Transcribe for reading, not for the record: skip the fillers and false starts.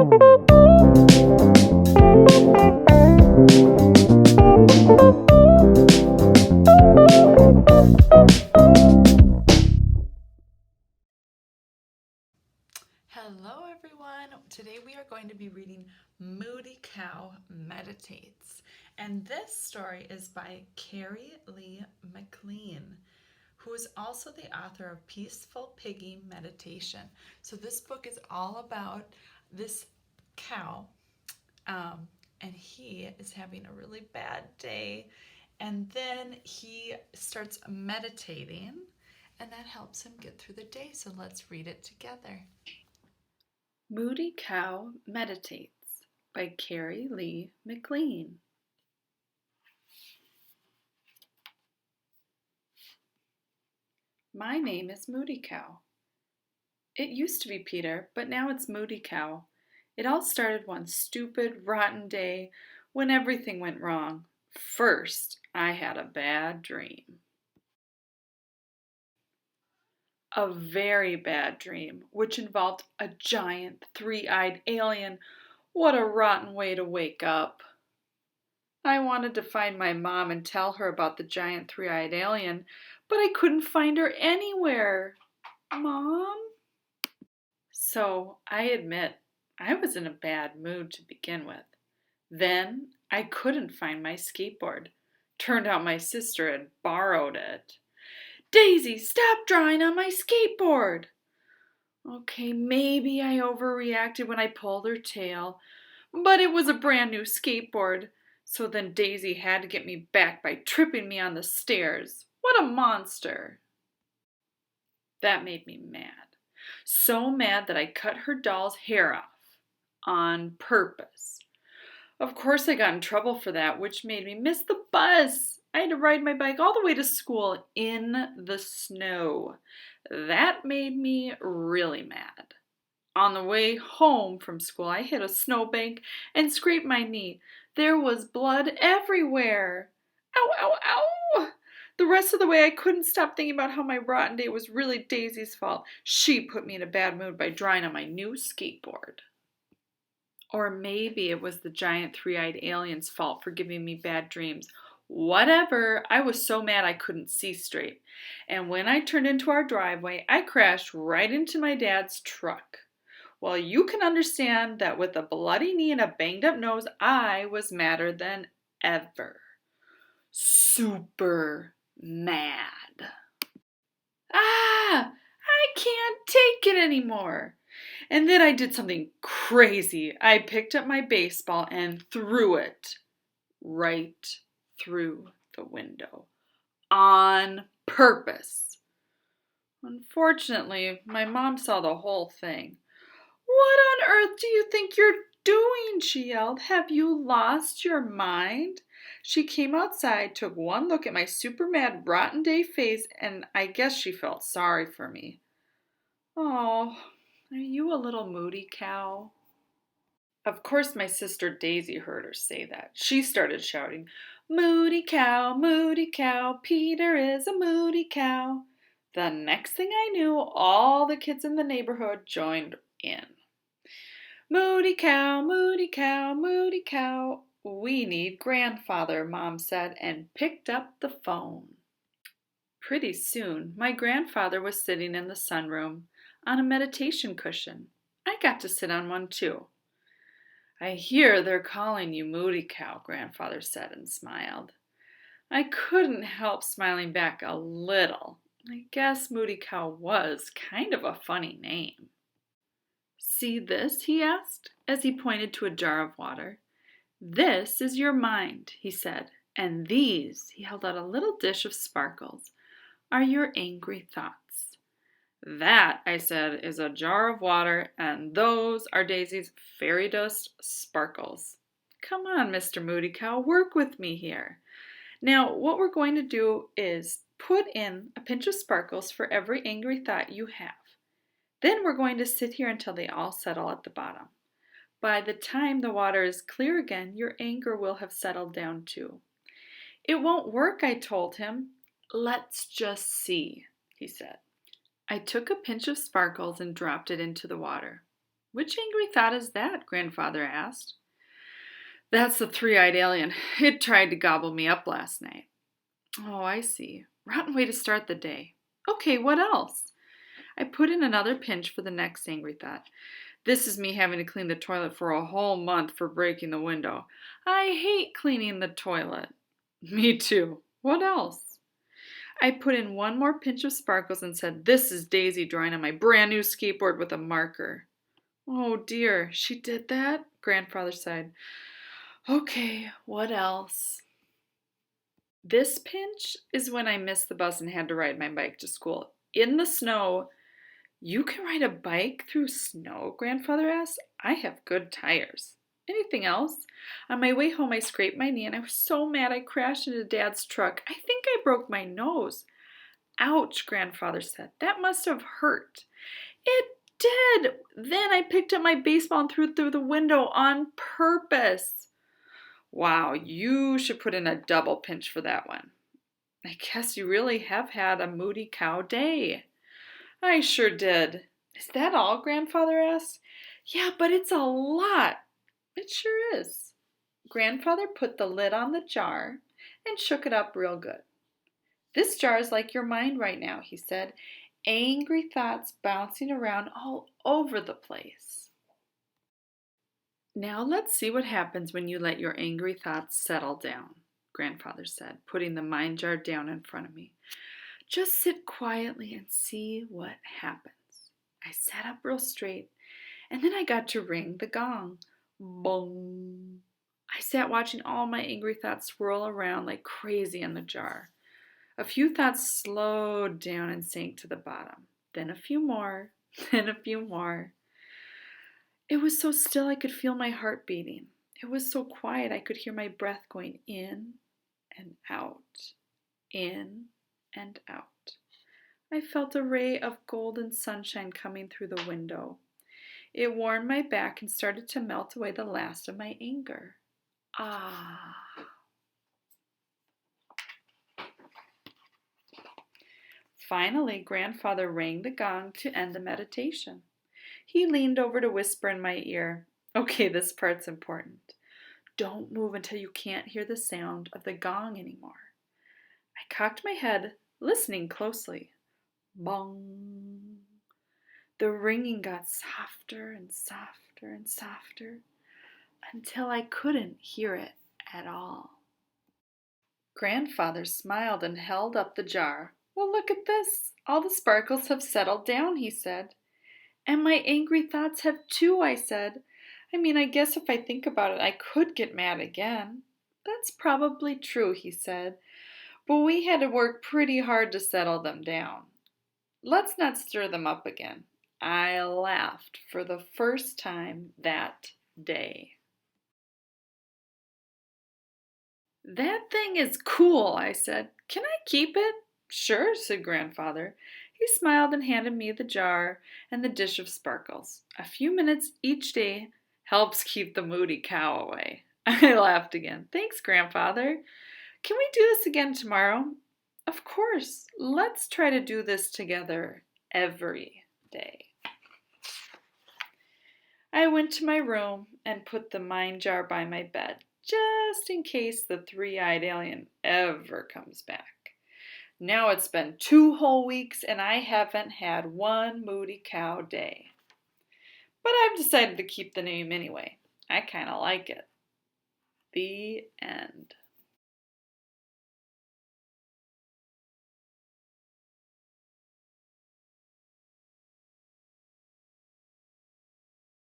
Hello everyone! Today we are going to be reading Moody Cow Meditates. And this story is by Kerry MacLean, who is also the author of Peaceful Piggy Meditation. So this book is all about this cow, and he is having a really bad day. And then he starts meditating, and that helps him get through the day. So let's read it together. Moody Cow Meditates by Kerry MacLean. My name is Moody Cow. It used to be Peter, but now it's Moody Cow. It all started one stupid, rotten day when everything went wrong. First, I had a bad dream. A very bad dream, which involved a giant, three-eyed alien. What a rotten way to wake up. I wanted to find my mom and tell her about the giant three-eyed alien, but I couldn't find her anywhere. Mom? So I admit I was in a bad mood to begin with. Then I couldn't find my skateboard. Turned out my sister had borrowed it. Daisy, stop drawing on my skateboard! Okay, maybe I overreacted when I pulled her tail, but it was a brand new skateboard. So then Daisy had to get me back by tripping me on the stairs. What a monster! That made me mad. So mad that I cut her doll's hair off. On purpose. Of course I got in trouble for that, which made me miss the bus. I had to ride my bike all the way to school in the snow. That made me really mad. On the way home from school, I hit a snowbank and scraped my knee. There was blood everywhere. Ow, ow, ow! The rest of the way, I couldn't stop thinking about how my rotten day was really Daisy's fault. She put me in a bad mood by drawing on my new skateboard. Or maybe it was the giant three-eyed alien's fault for giving me bad dreams. Whatever, I was so mad I couldn't see straight. And when I turned into our driveway, I crashed right into my dad's truck. Well, you can understand that with a bloody knee and a banged-up nose, I was madder than ever. Super mad. Ah! I can't take it anymore. And then I did something crazy. I picked up my baseball and threw it right through the window. On purpose. Unfortunately, my mom saw the whole thing. What on earth do you think you're doing? She yelled. Have you lost your mind? She came outside, took one look at my super mad, rotten day face, and I guess she felt sorry for me. Oh, are you a little moody cow? Of course, my sister Daisy heard her say that. She started shouting, Moody cow, Peter is a moody cow. The next thing I knew, all the kids in the neighborhood joined in. Moody cow, moody cow, moody cow. We need grandfather, Mom said, and picked up the phone. Pretty soon, my grandfather was sitting in the sunroom on a meditation cushion. I got to sit on one too. I hear they're calling you Moody Cow, Grandfather said and smiled. I couldn't help smiling back a little. I guess Moody Cow was kind of a funny name. See this? He asked, as he pointed to a jar of water. This is your mind, he said, and these, he held out a little dish of sparkles, are your angry thoughts. That, I said, is a jar of water, and those are Daisy's fairy dust sparkles. Come on, Mr. Moody Cow, work with me here. Now, what we're going to do is put in a pinch of sparkles for every angry thought you have. Then we're going to sit here until they all settle at the bottom. By the time the water is clear again, your anger will have settled down too. It won't work, I told him. Let's just see, he said. I took a pinch of sparkles and dropped it into the water. Which angry thought is that? Grandfather asked. That's the three-eyed alien. It tried to gobble me up last night. Oh, I see. Rotten way to start the day. Okay, what else? I put in another pinch for the next angry thought. This is me having to clean the toilet for a whole month for breaking the window. I hate cleaning the toilet. Me too. What else? I put in one more pinch of sparkles and said, this is Daisy drawing on my brand new skateboard with a marker. Oh dear, she did that? Grandfather sighed. Okay, what else? This pinch is when I missed the bus and had to ride my bike to school. In the snow. You can ride a bike through snow? Grandfather asked. I have good tires. Anything else? On my way home, I scraped my knee and I was so mad I crashed into Dad's truck. I think I broke my nose. Ouch, Grandfather said. That must have hurt. It did. Then I picked up my baseball and threw it through the window on purpose. Wow, you should put in a double pinch for that one. I guess you really have had a moody cow day. I sure did. Is that all? Grandfather asked. Yeah, but it's a lot. It sure is. Grandfather put the lid on the jar and shook it up real good. This jar is like your mind right now, he said. Angry thoughts bouncing around all over the place. Now let's see what happens when you let your angry thoughts settle down, Grandfather said, putting the mind jar down in front of me. Just sit quietly and see what happens. I sat up real straight, and then I got to ring the gong. Bong. I sat watching all my angry thoughts swirl around like crazy in the jar. A few thoughts slowed down and sank to the bottom. Then a few more, then a few more. It was so still I could feel my heart beating. It was so quiet I could hear my breath going in and out, in and out. I felt a ray of golden sunshine coming through the window. It warmed my back and started to melt away the last of my anger. Ah. Finally, Grandfather rang the gong to end the meditation. He leaned over to whisper in my ear, okay, this part's important. Don't move until you can't hear the sound of the gong anymore. I cocked my head, listening closely. Bong. The ringing got softer and softer and softer until I couldn't hear it at all. Grandfather smiled and held up the jar. Well, look at this. All the sparkles have settled down, he said. And my angry thoughts have too, I said. I guess if I think about it, I could get mad again. That's probably true, he said. But we had to work pretty hard to settle them down. Let's not stir them up again. I laughed for the first time that day. That thing is cool, I said. Can I keep it? Sure, said Grandfather. He smiled and handed me the jar and the dish of sparkles. A few minutes each day helps keep the moody cow away. I laughed again. Thanks, Grandfather. Can we do this again tomorrow? Of course. Let's try to do this together every day. I went to my room and put the mind jar by my bed, just in case the three-eyed alien ever comes back. Now it's been 2 whole weeks and I haven't had one moody cow day. But I've decided to keep the name anyway. I kind of like it. The end.